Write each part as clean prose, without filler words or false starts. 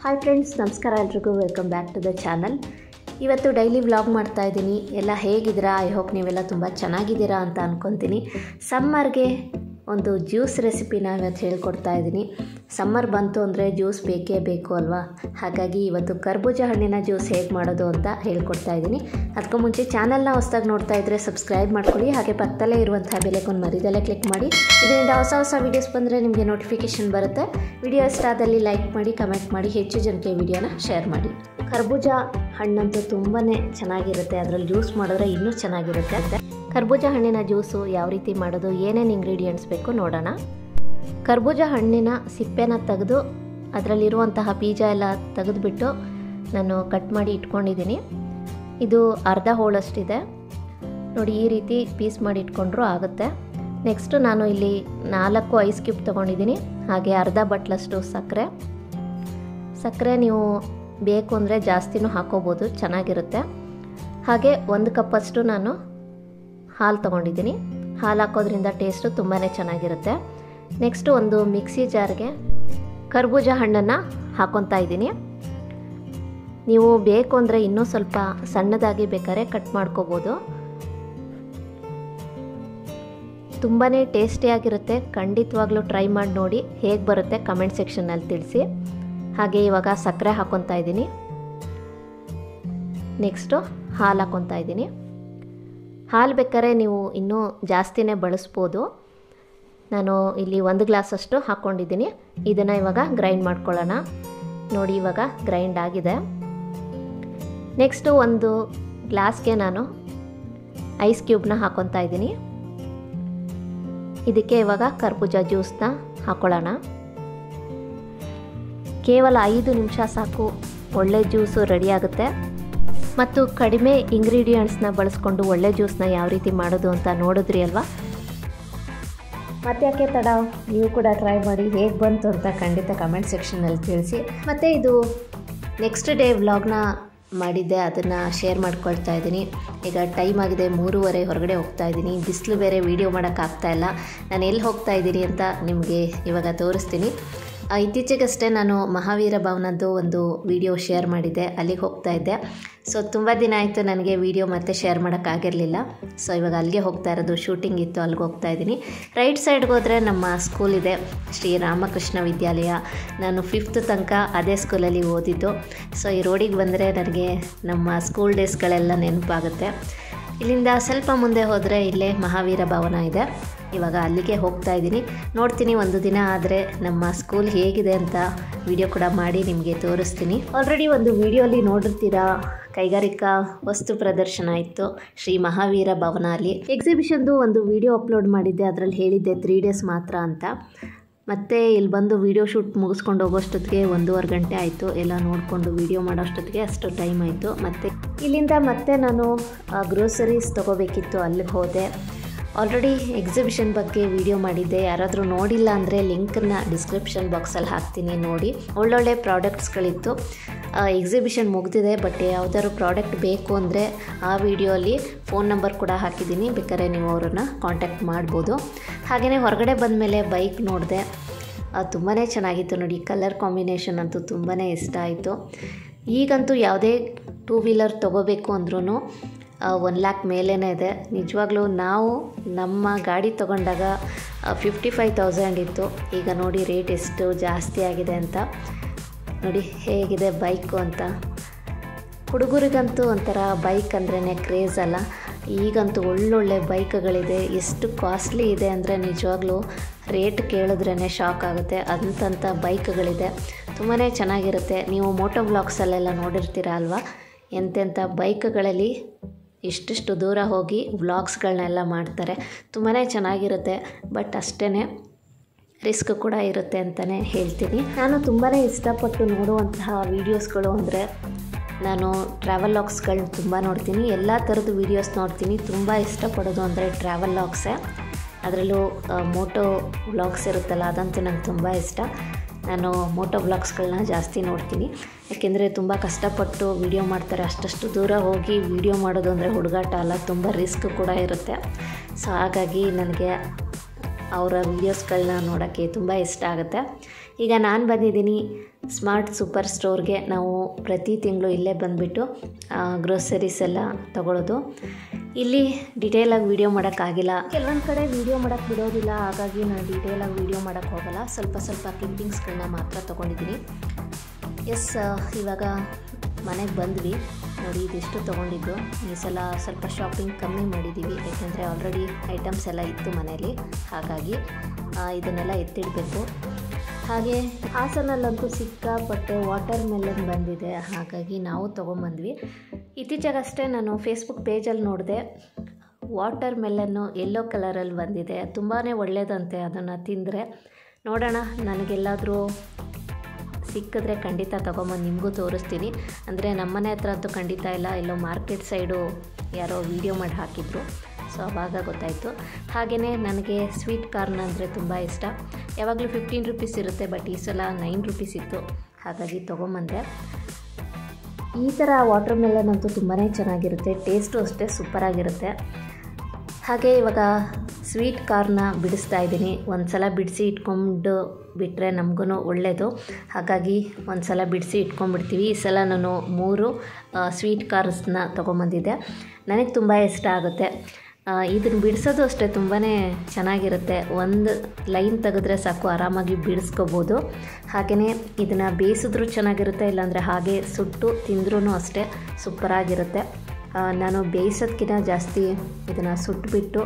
Hi friends, ನಮಸ್ಕಾರ ಎಲ್ರಿಗೂ. Welcome back to the channel. ಇವತ್ತು ಡೈಲಿ ವ್ಲಾಗ್ ಮಾಡ್ತಾ ಇದ್ದೀನಿ. ಎಲ್ಲ ಹೇಗಿದ್ದೀರಾ? ಐ ಹೋಪ್ ನೀವೆಲ್ಲ ತುಂಬ ಚೆನ್ನಾಗಿದ್ದೀರಾ ಅಂತ ಅಂದ್ಕೊತೀನಿ. ಸಮ್ಮರ್ಗೆ ಒಂದು ಜ್ಯೂಸ್ ರೆಸಿಪಿನ ಇವತ್ತು ಹೇಳ್ಕೊಡ್ತಾ ಇದ್ದೀನಿ. ಸಮ್ಮರ್ ಬಂತು ಅಂದರೆ ಜ್ಯೂಸ್ ಬೇಕೇ ಬೇಕು ಅಲ್ವಾ? ಹಾಗಾಗಿ ಇವತ್ತು ಕರ್ಬೂಜ ಹಣ್ಣಿನ ಜ್ಯೂಸ್ ಹೇಗೆ ಮಾಡೋದು ಅಂತ ಹೇಳ್ಕೊಡ್ತಾ ಇದ್ದೀನಿ. ಅದಕ್ಕೂ ಮುಂಚೆ ಚಾನಲ್ನ ಹೊಸದಾಗಿ ನೋಡ್ತಾ ಇದ್ದರೆ ಸಬ್ಸ್ಕ್ರೈಬ್ ಮಾಡ್ಕೊಳ್ಳಿ. ಹಾಗೆ ಪಕ್ಕದಲ್ಲೇ ಇರುವಂಥ ಬೆಲೈಕಾನ್ ಮರಿದಲ್ಲೇ ಕ್ಲಿಕ್ ಮಾಡಿ. ಇದರಿಂದ ಹೊಸ ವೀಡಿಯೋಸ್ ಬಂದರೆ ನಿಮಗೆ ನೋಟಿಫಿಕೇಷನ್ ಬರುತ್ತೆ. ವಿಡಿಯೋ ಇಷ್ಟ ಆದಲ್ಲಿ ಲೈಕ್ ಮಾಡಿ, ಕಮೆಂಟ್ ಮಾಡಿ, ಹೆಚ್ಚು ಜನಕ್ಕೆ ವಿಡಿಯೋನ ಶೇರ್ ಮಾಡಿ. ಕರ್ಬೂಜ ಹಣ್ಣಂತೂ ತುಂಬಾ ಚೆನ್ನಾಗಿರುತ್ತೆ. ಅದರಲ್ಲಿ ಜ್ಯೂಸ್ ಮಾಡಿದ್ರೆ ಇನ್ನೂ ಚೆನ್ನಾಗಿರುತ್ತೆ ಅಂತ. ಕರ್ಬೂಜ ಹಣ್ಣಿನ ಜ್ಯೂಸು ಯಾವ ರೀತಿ ಮಾಡೋದು, ಏನೇನು ಇಂಗ್ರೀಡಿಯೆಂಟ್ಸ್ ಬೇಕು ನೋಡೋಣ. ಕರ್ಬೂಜ ಹಣ್ಣಿನ ಸಿಪ್ಪೆನ ತೆಗೆದು ಅದರಲ್ಲಿರುವಂತಹ ಬೀಜ ಎಲ್ಲ ತೆಗೆದುಬಿಟ್ಟು ನಾನು ಕಟ್ ಮಾಡಿ ಇಟ್ಕೊಂಡಿದ್ದೀನಿ. ಇದು ಅರ್ಧ ಹೋಳಷ್ಟಿದೆ ನೋಡಿ. ಈ ರೀತಿ ಪೀಸ್ ಮಾಡಿ ಇಟ್ಕೊಂಡ್ರೂ ಆಗುತ್ತೆ. ನೆಕ್ಸ್ಟು ನಾನು ಇಲ್ಲಿ 4 ಐಸ್ ಕ್ಯೂಬ್ ತೊಗೊಂಡಿದ್ದೀನಿ. ಹಾಗೆ ಅರ್ಧ ಬಟ್ಲಷ್ಟು ಸಕ್ಕರೆ ನೀವು ಬೇಕು ಅಂದರೆ ಜಾಸ್ತಿನೂ ಹಾಕೋಬೋದು, ಚೆನ್ನಾಗಿರುತ್ತೆ. ಹಾಗೆ 1 ಕಪ್ಪಷ್ಟು ನಾನು ಹಾಲು ತೊಗೊಂಡಿದ್ದೀನಿ. ಹಾಲು ಹಾಕೋದ್ರಿಂದ ಟೇಸ್ಟು ತುಂಬಾ ಚೆನ್ನಾಗಿರುತ್ತೆ. ನೆಕ್ಸ್ಟು ಒಂದು ಮಿಕ್ಸಿ ಜಾರ್ಗೆ ಕರ್ಬೂಜ ಹಣ್ಣನ್ನು ಹಾಕ್ಕೊತಾ ಇದ್ದೀನಿ. ನೀವು ಬೇಕು ಅಂದರೆ ಇನ್ನೂ ಸ್ವಲ್ಪ ಸಣ್ಣದಾಗಿ ಬೇಕಾದ್ರೆ ಕಟ್ ಮಾಡ್ಕೋಬೋದು. ತುಂಬಾ ಟೇಸ್ಟಿಯಾಗಿರುತ್ತೆ. ಖಂಡಿತವಾಗ್ಲೂ ಟ್ರೈ ಮಾಡಿ ನೋಡಿ. ಹೇಗೆ ಬರುತ್ತೆ ಕಮೆಂಟ್ ಸೆಕ್ಷನ್ನಲ್ಲಿ ತಿಳಿಸಿ. ಹಾಗೆ ಇವಾಗ ಸಕ್ಕರೆ ಹಾಕ್ಕೊತಾ ಇದ್ದೀನಿ. ನೆಕ್ಸ್ಟು ಹಾಲು ಹಾಕ್ಕೊತಾ ಇದ್ದೀನಿ. ಹಾಲು ಬೇಕಾದ್ರೆ ನೀವು ಇನ್ನೂ ಜಾಸ್ತಿನೇ ಬಳಸ್ಬೋದು. ನಾನು ಇಲ್ಲಿ 1 ಗ್ಲಾಸಷ್ಟು ಹಾಕ್ಕೊಂಡಿದ್ದೀನಿ. ಇದನ್ನು ಇವಾಗ ಗ್ರೈಂಡ್ ಮಾಡ್ಕೊಳ್ಳೋಣ. ನೋಡಿ, ಇವಾಗ ಗ್ರೈಂಡ್ ಆಗಿದೆ. ನೆಕ್ಸ್ಟು ಒಂದು ಗ್ಲಾಸ್ಗೆ ನಾನು ಐಸ್ ಕ್ಯೂಬ್ನ ಹಾಕ್ಕೊತಾ ಇದ್ದೀನಿ. ಇದಕ್ಕೆ ಇವಾಗ ಕರ್ಬೂಜ ಜ್ಯೂಸನ್ನ ಹಾಕ್ಕೊಳ್ಳೋಣ. ಕೇವಲ 5 ನಿಮಿಷ ಸಾಕು, ಒಳ್ಳೆ ಜ್ಯೂಸು ರೆಡಿ ಆಗುತ್ತೆ. ಮತ್ತು ಕಡಿಮೆ ಇಂಗ್ರೀಡಿಯೆಂಟ್ಸ್ನ ಬಳಸ್ಕೊಂಡು ಒಳ್ಳೆ ಜ್ಯೂಸನ್ನ ಯಾವ ರೀತಿ ಮಾಡೋದು ಅಂತ ನೋಡಿದ್ರಿ ಅಲ್ವಾ? ಮತ್ತೆ ಯಾಕೆ ತಡ, ನೀವು ಕೂಡ ಟ್ರೈ ಮಾಡಿ. ಹೇಗೆ ಬಂತು ಅಂತ ಖಂಡಿತ ಕಮೆಂಟ್ ಸೆಕ್ಷನಲ್ಲಿ ತಿಳಿಸಿ. ಮತ್ತು ಇದು ನೆಕ್ಸ್ಟ್ ಡೇ ವ್ಲಾಗ್ನ ಮಾಡಿದ್ದೆ, ಅದನ್ನು ಶೇರ್ ಮಾಡ್ಕೊಳ್ತಾ ಇದ್ದೀನಿ. ಈಗ ಟೈಮ್ ಆಗಿದೆ 3:30, ಹೊರಗಡೆ ಹೋಗ್ತಾ ಇದ್ದೀನಿ. ಬಿಸಿಲು ಬೇರೆ, ವೀಡಿಯೋ ಮಾಡೋಕ್ಕಾಗ್ತಾಯಿಲ್ಲ. ನಾನು ಎಲ್ಲಿ ಹೋಗ್ತಾ ಇದ್ದೀನಿ ಅಂತ ನಿಮಗೆ ಇವಾಗ ತೋರಿಸ್ತೀನಿ. ಇತ್ತೀಚೆಗಷ್ಟೇ ನಾನು ಮಹಾವೀರ ಭವನದ್ದು ಒಂದು ವಿಡಿಯೋ ಶೇರ್ ಮಾಡಿದ್ದೆ, ಅಲ್ಲಿಗೆ ಹೋಗ್ತಾ ಇದ್ದೆ. ಸೊ ತುಂಬ ದಿನ ಆಯಿತು ನನಗೆ ವಿಡಿಯೋ ಮತ್ತೆ ಶೇರ್ ಮಾಡೋಕ್ಕಾಗಿರಲಿಲ್ಲ. ಸೊ ಇವಾಗ ಅಲ್ಲಿಗೆ ಹೋಗ್ತಾ ಇರೋದು, ಶೂಟಿಂಗ್ ಇತ್ತು, ಅಲ್ಲಿಗೆ ಹೋಗ್ತಾ ಇದ್ದೀನಿ. ರೈಟ್ ಸೈಡ್ಗೆ ಹೋದರೆ ನಮ್ಮ ಸ್ಕೂಲ್ ಇದೆ, ಶ್ರೀ ರಾಮಕೃಷ್ಣ ವಿದ್ಯಾಲಯ. ನಾನು 5th ತನಕ ಅದೇ ಸ್ಕೂಲಲ್ಲಿ ಓದಿದ್ದು. ಸೊ ಈ ರೋಡಿಗೆ ಬಂದರೆ ನನಗೆ ನಮ್ಮ ಸ್ಕೂಲ್ ಡೇಸ್ಗಳೆಲ್ಲ ನೆನಪಾಗುತ್ತೆ. ಇಲ್ಲಿಂದ ಸ್ವಲ್ಪ ಮುಂದೆ ಹೋದರೆ ಇಲ್ಲೇ ಮಹಾವೀರ ಭವನ ಇದೆ. ಇವಾಗ ಅಲ್ಲಿಗೆ ಹೋಗ್ತಾ ಇದ್ದೀನಿ. ನೋಡ್ತೀನಿ, ಒಂದು ದಿನ ಆದರೆ ನಮ್ಮ ಸ್ಕೂಲ್ ಹೇಗಿದೆ ಅಂತ ವಿಡಿಯೋ ಕೂಡ ಮಾಡಿ ನಿಮಗೆ ತೋರಿಸ್ತೀನಿ. ಆಲ್ರೆಡಿ ಒಂದು ವಿಡಿಯೋಲಿ ನೋಡಿರ್ತೀರಾ, ಕೈಗಾರಿಕಾ ವಸ್ತು ಪ್ರದರ್ಶನ ಇತ್ತು ಶ್ರೀ ಮಹಾವೀರ ಭವನ. ಅಲ್ಲಿ ಎಕ್ಸಿಬಿಷನ್ದು ಒಂದು ವಿಡಿಯೋ ಅಪ್ಲೋಡ್ ಮಾಡಿದ್ದೆ. ಅದರಲ್ಲಿ ಹೇಳಿದ್ದೆ 3 ಡೇಸ್ ಮಾತ್ರ ಅಂತ. ಮತ್ತು ಇಲ್ಲಿ ಬಂದು ವಿಡಿಯೋ ಶೂಟ್ ಮುಗಿಸ್ಕೊಂಡು ಹೋಗೋಷ್ಟೊತ್ತಿಗೆ 1.5 ಗಂಟೆ ಆಯಿತು. ಎಲ್ಲ ನೋಡಿಕೊಂಡು ವಿಡಿಯೋ ಮಾಡೋಷ್ಟೊತ್ತಿಗೆ ಅಷ್ಟು ಟೈಮ್ ಆಯಿತು. ಮತ್ತು ಇಲ್ಲಿಂದ ಮತ್ತೆ ನಾನು ಗ್ರೋಸರೀಸ್ ತೊಗೋಬೇಕಿತ್ತು, ಅಲ್ಲಿಗೆ ಹೋದೆ. ಆಲ್ರೆಡಿ ಎಕ್ಸಿಬಿಷನ್ ಬಗ್ಗೆ ವಿಡಿಯೋ ಮಾಡಿದ್ದೆ. ಯಾರಾದರೂ ನೋಡಿಲ್ಲ ಅಂದರೆ ಲಿಂಕನ್ನು ಡಿಸ್ಕ್ರಿಪ್ಷನ್ ಬಾಕ್ಸಲ್ಲಿ ಹಾಕ್ತೀನಿ, ನೋಡಿ. ಒಳ್ಳೊಳ್ಳೆ ಪ್ರಾಡಕ್ಟ್ಸ್ಗಳಿತ್ತು. ಎಕ್ಸಿಬಿಷನ್ ಮುಗಿದಿದೆ, ಬಟ್ ಯಾವುದಾದ್ರು ಪ್ರಾಡಕ್ಟ್ ಬೇಕು ಅಂದರೆ ಆ ವಿಡಿಯೋಲಿ ಫೋನ್ ನಂಬರ್ ಕೂಡ ಹಾಕಿದ್ದೀನಿ, ಬೇಕಾದ್ರೆ ನೀವು ಅವರನ್ನು ಕಾಂಟ್ಯಾಕ್ಟ್ ಮಾಡ್ಬೋದು. ಹಾಗೆಯೇ ಹೊರಗಡೆ ಬಂದಮೇಲೆ ಬೈಕ್ ನೋಡಿದೆ, ತುಂಬಾ ಚೆನ್ನಾಗಿತ್ತು ನೋಡಿ. ಕಲರ್ ಕಾಂಬಿನೇಷನ್ ಅಂತೂ ತುಂಬಾ ಇಷ್ಟ ಆಯಿತು. ಈಗಂತೂ ಯಾವುದೇ 2 ವೀಲರ್ ತೊಗೋಬೇಕು ಅಂದ್ರೂ 1 lakh ಮೇಲೇ ಇದೆ. ನಿಜವಾಗ್ಲೂ ನಾವು ನಮ್ಮ ಗಾಡಿ ತೊಗೊಂಡಾಗ 55,000 ಇತ್ತು. ಈಗ ನೋಡಿ ರೇಟ್ ಎಷ್ಟು ಜಾಸ್ತಿ ಆಗಿದೆ ಅಂತ. ನೋಡಿ ಹೇಗಿದೆ ಬೈಕು ಅಂತ. ಹುಡುಗರಿಗಂತೂ ಒಂಥರ ಬೈಕ್ ಅಂದ್ರೇ ಕ್ರೇಜ್ ಅಲ್ಲ. ಈಗಂತೂ ಒಳ್ಳೊಳ್ಳೆ ಬೈಕ್ಗಳಿದೆ. ಎಷ್ಟು ಕಾಸ್ಟ್ಲಿ ಇದೆ ಅಂದರೆ ನಿಜವಾಗ್ಲೂ ರೇಟ್ ಕೇಳಿದ್ರೇ ಶಾಕ್ ಆಗುತ್ತೆ. ಅಂಥ ಬೈಕ್ಗಳಿದೆ, ತುಂಬಾ ಚೆನ್ನಾಗಿರುತ್ತೆ. ನೀವು ಮೋಟೋ ವ್ಲಾಗ್ಸಲ್ಲೆಲ್ಲ ನೋಡಿರ್ತೀರ ಅಲ್ವಾ, ಎಂತೆಂಥ ಬೈಕ್ಗಳಲ್ಲಿ ಇಷ್ಟಿಷ್ಟು ದೂರ ಹೋಗಿ ವ್ಲಾಗ್ಸ್ಗಳನ್ನೆಲ್ಲ ಮಾಡ್ತಾರೆ. ತುಂಬಾ ಚೆನ್ನಾಗಿರುತ್ತೆ, ಬಟ್ ಅಷ್ಟೇ ರಿಸ್ಕ್ ಕೂಡ ಇರುತ್ತೆ ಅಂತಲೇ ಹೇಳ್ತೀನಿ. ನಾನು ತುಂಬಾ ಇಷ್ಟಪಟ್ಟು ನೋಡುವಂತಹ ವೀಡಿಯೋಸ್ಗಳು ಅಂದರೆ ನಾನು ಟ್ರಾವೆಲ್ ವ್ಲಾಗ್ಸ್ಗಳನ್ನ ತುಂಬ ನೋಡ್ತೀನಿ. ಎಲ್ಲ ಥರದ ವೀಡಿಯೋಸ್ ನೋಡ್ತೀನಿ. ತುಂಬ ಇಷ್ಟಪಡೋದು ಅಂದರೆ ಟ್ರಾವೆಲ್ ವ್ಲಾಗ್ಸೇ. ಅದರಲ್ಲೂ ಮೋಟೋ ವ್ಲಾಗ್ಸ್ ಇರುತ್ತಲ್ಲ, ಅದಂತೂ ನಂಗೆ ತುಂಬ ಇಷ್ಟ. ನಾನು ಮೋಟೋ ವ್ಲಾಗ್ಸ್ಗಳನ್ನ ಜಾಸ್ತಿ ನೋಡ್ತೀನಿ. ಯಾಕೆಂದರೆ ತುಂಬ ಕಷ್ಟಪಟ್ಟು ವೀಡಿಯೋ ಮಾಡ್ತಾರೆ. ಅಷ್ಟು ದೂರ ಹೋಗಿ ವೀಡಿಯೋ ಮಾಡೋದು ಅಂದರೆ ಹುಡುಗಾಟ ಅಲ್ಲ, ತುಂಬ ರಿಸ್ಕ್ ಕೂಡ ಇರುತ್ತೆ. ಸೊ ಹಾಗಾಗಿ ನನಗೆ ಅವರ ವೀಡಿಯೋಸ್ಗಳನ್ನ ನೋಡೋಕ್ಕೆ ತುಂಬ ಇಷ್ಟ ಆಗುತ್ತೆ. ಈಗ ನಾನು ಬಂದಿದ್ದೀನಿ ಸ್ಮಾರ್ಟ್ ಸೂಪರ್ ಸ್ಟೋರ್ಗೆ ನಾವು ಪ್ರತಿ ತಿಂಗಳು ಇಲ್ಲೇ ಬಂದುಬಿಟ್ಟು ಗ್ರೋಸರೀಸ್ ಎಲ್ಲ ತೊಗೊಳ್ಳೋದು. ಇಲ್ಲಿ ಡೀಟೇಲಾಗಿ ವೀಡಿಯೋ ಮಾಡೋಕ್ಕಾಗಿಲ್ಲ, ಕೆಲವೊಂದು ಕಡೆ ವೀಡಿಯೋ ಮಾಡೋಕ್ಕೆ ಬಿಡೋದಿಲ್ಲ, ಹಾಗಾಗಿ ನಾನು ಡೀಟೇಲಾಗಿ ವೀಡಿಯೋ ಮಾಡೋಕ್ಕೆ ಹೋಗಲ್ಲ. ಸ್ವಲ್ಪ ಕ್ಲಿಪ್ಪಿಂಗ್ಸ್ಗಳನ್ನ ಮಾತ್ರ ತೊಗೊಂಡಿದ್ದೀನಿ. ಇವಾಗ ಮನೆಗೆ ಬಂದ್ವಿ. ನೋಡಿ ಇದಿಷ್ಟು ತೊಗೊಂಡಿದ್ದು. ಈ ಸಲ ಸ್ವಲ್ಪ ಶಾಪಿಂಗ್ ಕಮ್ಮಿ ಮಾಡಿದ್ದೀವಿ, ಯಾಕೆಂದರೆ ಆಲ್ರೆಡಿ ಐಟಮ್ಸ್ ಎಲ್ಲ ಇತ್ತು ಮನೇಲಿ, ಹಾಗಾಗಿ ಇದನ್ನೆಲ್ಲ ಎತ್ತಿಡಬೇಕು. ಹಾಗೆ ಹಾಸನಲ್ಲಂತೂ ಸಿಕ್ಕಾಪಟ್ಟೆ ವಾಟರ್ ಮೆಲನ್ ಬಂದಿದೆ, ಹಾಗಾಗಿ ನಾವು ತೊಗೊಂಬಂದ್ವಿ. ಇತ್ತೀಚೆಗಷ್ಟೇ ನಾನು ಫೇಸ್ಬುಕ್ ಪೇಜಲ್ಲಿ ನೋಡಿದೆ, ವಾಟರ್ ಮೆಲನ್ನು ಯೆಲ್ಲೋ ಕಲರಲ್ಲಿ ಬಂದಿದೆ, ತುಂಬಾ ಒಳ್ಳೆಯದಂತೆ. ಅದನ್ನು ತಿಂದರೆ ನೋಡೋಣ, ನನಗೆಲ್ಲಾದರೂ ಸಿಕ್ಕಿದ್ರೆ ಖಂಡಿತ ತೊಗೊಂಬಂದು ನಿಮಗೂ ತೋರಿಸ್ತೀನಿ. ಅಂದರೆ ನಮ್ಮನೆ ಹತ್ರ ಅಂತೂ ಖಂಡಿತ ಇಲ್ಲ, ಎಲ್ಲೋ ಮಾರ್ಕೆಟ್ ಸೈಡು ಯಾರೋ ವೀಡಿಯೋ ಮಾಡಿ ಹಾಕಿದ್ರು, ಸೊ ಆವಾಗ ಗೊತ್ತಾಯಿತು. ಹಾಗೆಯೇ ನನಗೆ ಸ್ವೀಟ್ ಕಾರ್ನ್ ಅಂದರೆ ತುಂಬ ಇಷ್ಟ. ಯಾವಾಗಲೂ 15 ರೂಪೀಸ್ ಇರುತ್ತೆ, ಬಟ್ ಈ ಸಲ 9 ರೂಪೀಸ್ ಇತ್ತು, ಹಾಗಾಗಿ ತೊಗೊಂಬಂದೆ. ಈ ಥರ ವಾಟರ್ ಮೆಲನ್ ಅಂತೂ ತುಂಬಾ ಚೆನ್ನಾಗಿರುತ್ತೆ, ಟೇಸ್ಟು ಅಷ್ಟೇ ಸೂಪರಾಗಿರುತ್ತೆ. ಹಾಗೆ ಇವಾಗ ಸ್ವೀಟ್ ಕಾರ್ನ ಬಿಡಿಸ್ತಾ ಇದ್ದೀನಿ. ಒಂದು ಸಲ ಬಿಡಿಸಿ ಇಟ್ಕೊಂಡು ಬಿಟ್ಟರೆ ನಮಗೂ ಒಳ್ಳೆಯದು, ಹಾಗಾಗಿ ಒಂದು ಸಲ ಬಿಡಿಸಿ ಇಟ್ಕೊಂಡ್ಬಿಡ್ತೀವಿ. ಈ ಸಲ ನಾನು 3 ಸ್ವೀಟ್ ಕಾರ್ಸ್ನ ತೊಗೊಂಬಂದಿದ್ದೆ. ನನಗೆ ತುಂಬ ಇಷ್ಟ ಆಗುತ್ತೆ. ಇದನ್ನು ಬಿಡಿಸೋದು ಅಷ್ಟೇ ತುಂಬಾ ಚೆನ್ನಾಗಿರುತ್ತೆ. ಒಂದು ಲೈನ್ ತೆಗೆದ್ರೆ ಸಾಕು, ಆರಾಮಾಗಿ ಬಿಡಿಸ್ಕೋಬೋದು. ಹಾಗೆಯೇ ಇದನ್ನು ಬೇಯಿಸಿದ್ರೂ ಚೆನ್ನಾಗಿರುತ್ತೆ, ಇಲ್ಲಾಂದರೆ ಹಾಗೆ ಸುಟ್ಟು ತಿಂದ್ರೂ ಅಷ್ಟೇ ಸೂಪರಾಗಿರುತ್ತೆ. ನಾನು ಬೇಯಿಸೋದಕ್ಕಿಂತ ಜಾಸ್ತಿ ಇದನ್ನು ಸುಟ್ಟುಬಿಟ್ಟು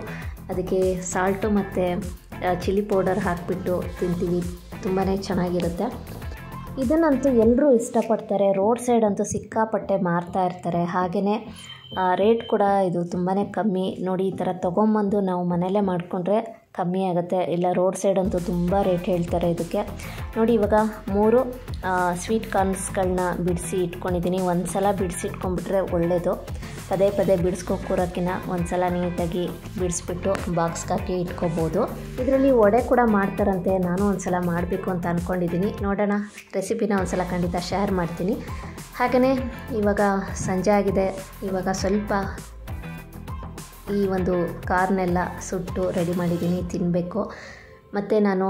ಅದಕ್ಕೆ ಸಾಲ್ಟು ಮತ್ತು ಚಿಲ್ಲಿ ಪೌಡರ್ ಹಾಕಿಬಿಟ್ಟು ತಿಂತೀವಿ, ತುಂಬಾ ಚೆನ್ನಾಗಿರುತ್ತೆ. ಇದನ್ನಂತೂ ಎಲ್ಲರೂ ಇಷ್ಟಪಡ್ತಾರೆ. ರೋಡ್ ಸೈಡ್ ಅಂತೂ ಸಿಕ್ಕಾಪಟ್ಟೆ ಮಾರ್ತಾ ಇರ್ತಾರೆ. ಹಾಗೆಯೇ ರೇಟ್ ಕೂಡ ಇದು ತುಂಬಾ ಕಮ್ಮಿ. ನೋಡಿ, ಈ ಥರ ತೊಗೊಂಬಂದು ನಾವು ಮನೆಯಲ್ಲೇ ಮಾಡಿಕೊಂಡ್ರೆ ಕಮ್ಮಿ ಆಗುತ್ತೆ, ಇಲ್ಲ ರೋಡ್ ಸೈಡ್ ಅಂತೂ ತುಂಬ ರೇಟ್ ಹೇಳ್ತಾರೆ ಇದಕ್ಕೆ. ನೋಡಿ, ಇವಾಗ 3 ಸ್ವೀಟ್ ಕಾರ್ನ್ಸ್ಗಳನ್ನ ಬಿಡಿಸಿ ಇಟ್ಕೊಂಡಿದ್ದೀನಿ. ಒಂದು ಸಲ ಬಿಡಿಸಿ ಇಟ್ಕೊಂಡ್ಬಿಟ್ರೆ ಒಳ್ಳೆಯದು. ಪದೇ ಬಿಡಿಸ್ಕೊಕ್ಕಿರೋಕ್ಕಿಂತ ಒಂದು ಸಲ ನೀಟಾಗಿ ಬಿಡಿಸ್ಬಿಟ್ಟು ಬಾಕ್ಸ್ಗೆ ಹಾಕಿ ಇಟ್ಕೋಬೋದು. ಇದರಲ್ಲಿ ವಡೆ ಕೂಡ ಮಾಡ್ತಾರಂತೆ, ನಾನು ಒಂದು ಸಲ ಮಾಡಬೇಕು ಅಂತ ಅಂದ್ಕೊಂಡಿದ್ದೀನಿ. ನೋಡೋಣ, ರೆಸಿಪಿನ ಒಂದು ಸಲ ಖಂಡಿತ ಶೇರ್ ಮಾಡ್ತೀನಿ. ಹಾಗೆಯೇ ಇವಾಗ ಸಂಜೆ ಆಗಿದೆ. ಇವಾಗ ಸ್ವಲ್ಪ ಈ ಒಂದು ಕಾರ್ನೆಲ್ಲ ಸುಟ್ಟು ರೆಡಿ ಮಾಡಿದ್ದೀನಿ, ತಿನ್ನಬೇಕು. ಮತ್ತು ನಾನು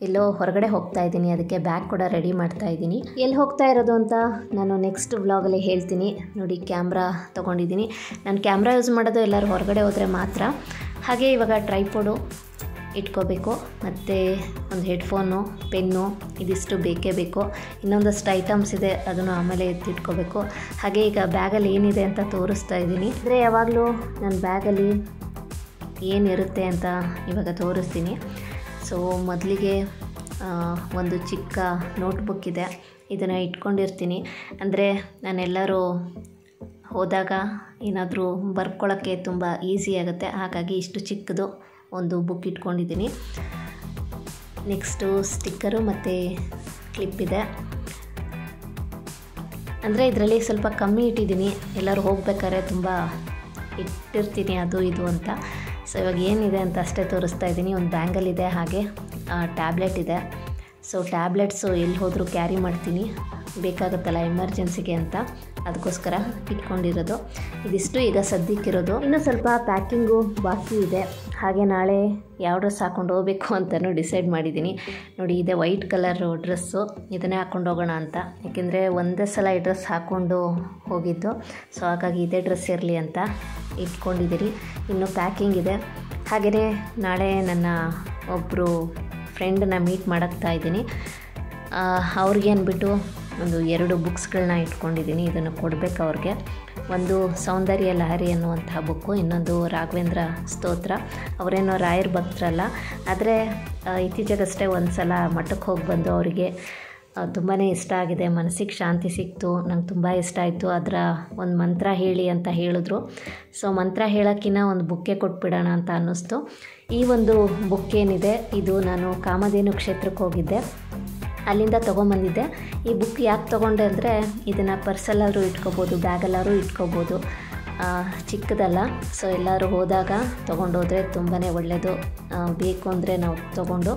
ಎಲ್ಲೋ ಹೊರಗಡೆ ಹೋಗ್ತಾ ಇದ್ದೀನಿ, ಅದಕ್ಕೆ ಬ್ಯಾಗ್ ಕೂಡ ರೆಡಿ ಮಾಡ್ತಾ ಇದ್ದೀನಿ. ಎಲ್ಲಿ ಹೋಗ್ತಾ ಇರೋದು ಅಂತ ನಾನು ನೆಕ್ಸ್ಟ್ ವ್ಲಾಗಲ್ಲಿ ಹೇಳ್ತೀನಿ. ನೋಡಿ, ಕ್ಯಾಮ್ರಾ ತೊಗೊಂಡಿದ್ದೀನಿ. ನಾನು ಕ್ಯಾಮ್ರಾ ಯೂಸ್ ಮಾಡೋದು ಎಲ್ಲರೂ ಹೊರಗಡೆ ಹೋದರೆ ಮಾತ್ರ. ಹಾಗೆ ಇವಾಗ ಟ್ರೈಪೋಡು ಇಟ್ಕೋಬೇಕು, ಮತ್ತು ಒಂದು ಹೆಡ್ಫೋನು, ಪೆನ್ನು, ಇದಿಷ್ಟು ಬೇಕೇ ಬೇಕು. ಇನ್ನೊಂದಷ್ಟು ಐಟಮ್ಸ್ ಇದೆ, ಅದನ್ನು ಆಮೇಲೆ ಎತ್ತಿಟ್ಕೋಬೇಕು. ಹಾಗೆ ಈಗ ಬ್ಯಾಗಲ್ಲಿ ಏನಿದೆ ಅಂತ ತೋರಿಸ್ತಾ ಇದ್ದೀನಿ. ಅಂದರೆ ಯಾವಾಗಲೂ ನನ್ನ ಬ್ಯಾಗಲ್ಲಿ ಏನಿರುತ್ತೆ ಅಂತ ಇವಾಗ ತೋರಿಸ್ತೀನಿ. ಸೊ ಮೊದಲಿಗೆ ಒಂದು ಚಿಕ್ಕ ನೋಟ್ಬುಕ್ ಇದೆ, ಇದನ್ನು ಇಟ್ಕೊಂಡಿರ್ತೀನಿ. ಅಂದರೆ ನಾನೆಲ್ಲರೂ ಹೋದಾಗ ಏನಾದರೂ ಬರ್ಕೊಳ್ಳೋಕ್ಕೆ ತುಂಬ ಈಸಿ ಆಗುತ್ತೆ, ಹಾಗಾಗಿ ಇಷ್ಟು ಚಿಕ್ಕದು ಒಂದು ಬುಕ್ ಇಟ್ಕೊಂಡಿದ್ದೀನಿ. ನೆಕ್ಸ್ಟು ಸ್ಟಿಕ್ಕರು ಮತ್ತು ಕ್ಲಿಪ್ ಇದೆ. ಅಂದರೆ ಇದರಲ್ಲಿ ಸ್ವಲ್ಪ ಕಮ್ಮಿ ಇಟ್ಟಿದ್ದೀನಿ, ಎಲ್ಲರೂ ಹೋಗ್ಬೇಕಾದ್ರೆ ತುಂಬ ಇಟ್ಟಿರ್ತೀನಿ ಅದು ಇದು ಅಂತ. ಸೊ ಇವಾಗ ಏನಿದೆ ಅಂತ ಅಷ್ಟೇ ತೋರಿಸ್ತಾ ಇದ್ದೀನಿ. ಒಂದು ಬ್ಯಾಂಗಲ್ ಇದೆ, ಹಾಗೆ ಟ್ಯಾಬ್ಲೆಟ್ ಇದೆ. ಸೊ ಟ್ಯಾಬ್ಲೆಟ್ಸು ಎಲ್ಲಿ ಹೋದರೂ ಕ್ಯಾರಿ ಮಾಡ್ತೀನಿ, ಬೇಕಾಗುತ್ತಲ್ಲ ಎಮರ್ಜೆನ್ಸಿಗೆ ಅಂತ, ಅದಕ್ಕೋಸ್ಕರ ಇಟ್ಕೊಂಡಿರೋದು. ಇದಿಷ್ಟು ಈಗ ಸದ್ಯಕ್ಕಿರೋದು. ಇನ್ನೂ ಸ್ವಲ್ಪ ಪ್ಯಾಕಿಂಗು ಬಾಕಿ ಇದೆ. ಹಾಗೆ ನಾಳೆ ಯಾವ ಡ್ರೆಸ್ ಹಾಕ್ಕೊಂಡು ಹೋಗಬೇಕು ಅಂತಲೂ ಡಿಸೈಡ್ ಮಾಡಿದ್ದೀನಿ. ನೋಡಿ, ಇದೆ ವೈಟ್ ಕಲರು ಡ್ರೆಸ್ಸು, ಇದನ್ನೇ ಹಾಕ್ಕೊಂಡು ಹೋಗೋಣ ಅಂತ. ಯಾಕೆಂದರೆ ಒಂದೇ ಸಲ ಈ ಡ್ರೆಸ್ ಹಾಕ್ಕೊಂಡು ಹೋಗಿದ್ದು, ಸೊ ಹಾಗಾಗಿ ಇದೇ ಡ್ರೆಸ್ ಇರಲಿ ಅಂತ ಇಟ್ಕೊಂಡಿದ್ದೀರಿ. ಇನ್ನು ಪ್ಯಾಕಿಂಗ್ ಇದೆ. ಹಾಗೆಯೇ ನಾಳೆ ನನ್ನ ಒಬ್ಬರು ಫ್ರೆಂಡನ್ನ ಮೀಟ್ ಮಾಡೋಕ್ತಾ ಇದ್ದೀನಿ. ಅವ್ರಿಗೆ ಅಂದ್ಬಿಟ್ಟು ಒಂದು 2 ಬುಕ್ಸ್ಗಳನ್ನ ಇಟ್ಕೊಂಡಿದ್ದೀನಿ, ಇದನ್ನು ಕೊಡಬೇಕು ಅವ್ರಿಗೆ. ಒಂದು ಸೌಂದರ್ಯ ಲಹರಿ ಅನ್ನುವಂತಹ ಬುಕ್ಕು, ಇನ್ನೊಂದು ರಾಘವೇಂದ್ರ ಸ್ತೋತ್ರ. ಅವರೇನೋ ರಾಯರ ಭಕ್ತರಲ್ಲ, ಆದರೆ ಇತ್ತೀಚೆಗಷ್ಟೇ ಒಂದು ಸಲ ಮಠಕ್ಕೆ ಹೋಗಿ ಬಂದು ಅವರಿಗೆ ತುಂಬಾ ಇಷ್ಟ ಆಗಿದೆ, ಮನಸ್ಸಿಗೆ ಶಾಂತಿ ಸಿಕ್ತು, ನಂಗೆ ತುಂಬ ಇಷ್ಟ ಆಯಿತು. ಅದರ ಒಂದು ಮಂತ್ರ ಹೇಳಿ ಅಂತ ಹೇಳಿದ್ರು. ಸೊ ಮಂತ್ರ ಹೇಳೋಕ್ಕಿಂತ ಒಂದು ಬುಕ್ಕೆ ಕೊಟ್ಬಿಡೋಣ ಅಂತ ಅನ್ನಿಸ್ತು. ಈ ಒಂದು ಬುಕ್ ಏನಿದೆ, ಇದು ನಾನು ಕಾಮಧೇನು ಕ್ಷೇತ್ರಕ್ಕೆ ಹೋಗಿದ್ದೆ, ಅಲ್ಲಿಂದ ತೊಗೊಂಬಂದಿದ್ದೆ. ಈ ಬುಕ್ ಯಾಕೆ ತೊಗೊಂಡೆ ಅಂದರೆ, ಇದನ್ನು ಪರ್ಸಲ್ಲಾದರೂ ಇಟ್ಕೋಬೋದು, ಬ್ಯಾಗಲ್ಲಾದರೂ ಇಟ್ಕೋಬೋದು, ಚಿಕ್ಕದಲ್ಲ. ಸೊ ಎಲ್ಲರೂ ಹೋದಾಗ ತೊಗೊಂಡೋದ್ರೆ ತುಂಬಾ ಒಳ್ಳೆಯದು. ಬೇಕು ಅಂದರೆ ನಾವು ತೊಗೊಂಡು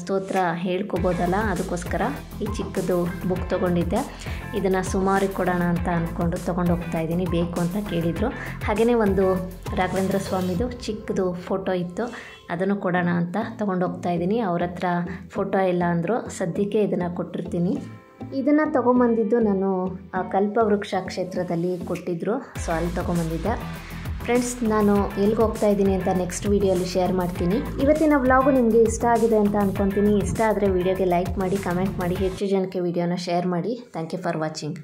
ಸ್ತೋತ್ರ ಹೇಳ್ಕೊಬೋದಲ್ಲ, ಅದಕ್ಕೋಸ್ಕರ ಈ ಚಿಕ್ಕದು ಬುಕ್ ತೊಗೊಂಡಿದ್ದೆ. ಇದನ್ನು ಸುಮಾರಿಗೆ ಕೊಡೋಣ ಅಂತ ಅಂದ್ಕೊಂಡು ತೊಗೊಂಡು ಹೋಗ್ತಾ ಇದ್ದೀನಿ, ಬೇಕು ಅಂತ ಕೇಳಿದರು. ಹಾಗೆಯೇ ಒಂದು ರಾಘವೇಂದ್ರ ಸ್ವಾಮಿದು ಚಿಕ್ಕದು ಫೋಟೋ ಇತ್ತು, ಅದನ್ನು ಕೊಡೋಣ ಅಂತ ತೊಗೊಂಡು ಹೋಗ್ತಾ ಇದ್ದೀನಿ. ಅವ್ರ ಹತ್ರ ಫೋಟೋ ಇಲ್ಲ ಅಂದರು, ಸದ್ಯಕ್ಕೆ ಇದನ್ನು ಕೊಟ್ಟಿರ್ತೀನಿ. ಇದನ್ನು ತೊಗೊಂಬಂದಿದ್ದು ನಾನು ಕಲ್ಪವೃಕ್ಷ ಕ್ಷೇತ್ರದಲ್ಲಿ ಕೊಟ್ಟಿದ್ದರು, ಸೊ ಅಲ್ಲಿ ತೊಗೊಂಬಂದಿದ್ದೆ. ಫ್ರೆಂಡ್ಸ್, ನಾನು ಎಲ್ಲಿಗೆ ಹೋಗ್ತಾ ಇದ್ದೀನಿ ಅಂತ ನೆಕ್ಸ್ಟ್ ವೀಡಿಯೋಲಿ ಶೇರ್ ಮಾಡ್ತೀನಿ. ಇವತ್ತಿನ ವ್ಲಾಗು ನಿಮಗೆ ಇಷ್ಟ ಆಗಿದೆ ಅಂತ ಅಂದ್ಕೊತೀನಿ. ಇಷ್ಟ ಆದರೆ ವೀಡಿಯೋಗೆ ಲೈಕ್ ಮಾಡಿ, ಕಮೆಂಟ್ ಮಾಡಿ, ಹೆಚ್ಚು ಜನಕ್ಕೆ ವೀಡಿಯೋನ ಶೇರ್ ಮಾಡಿ. Thank you for watching.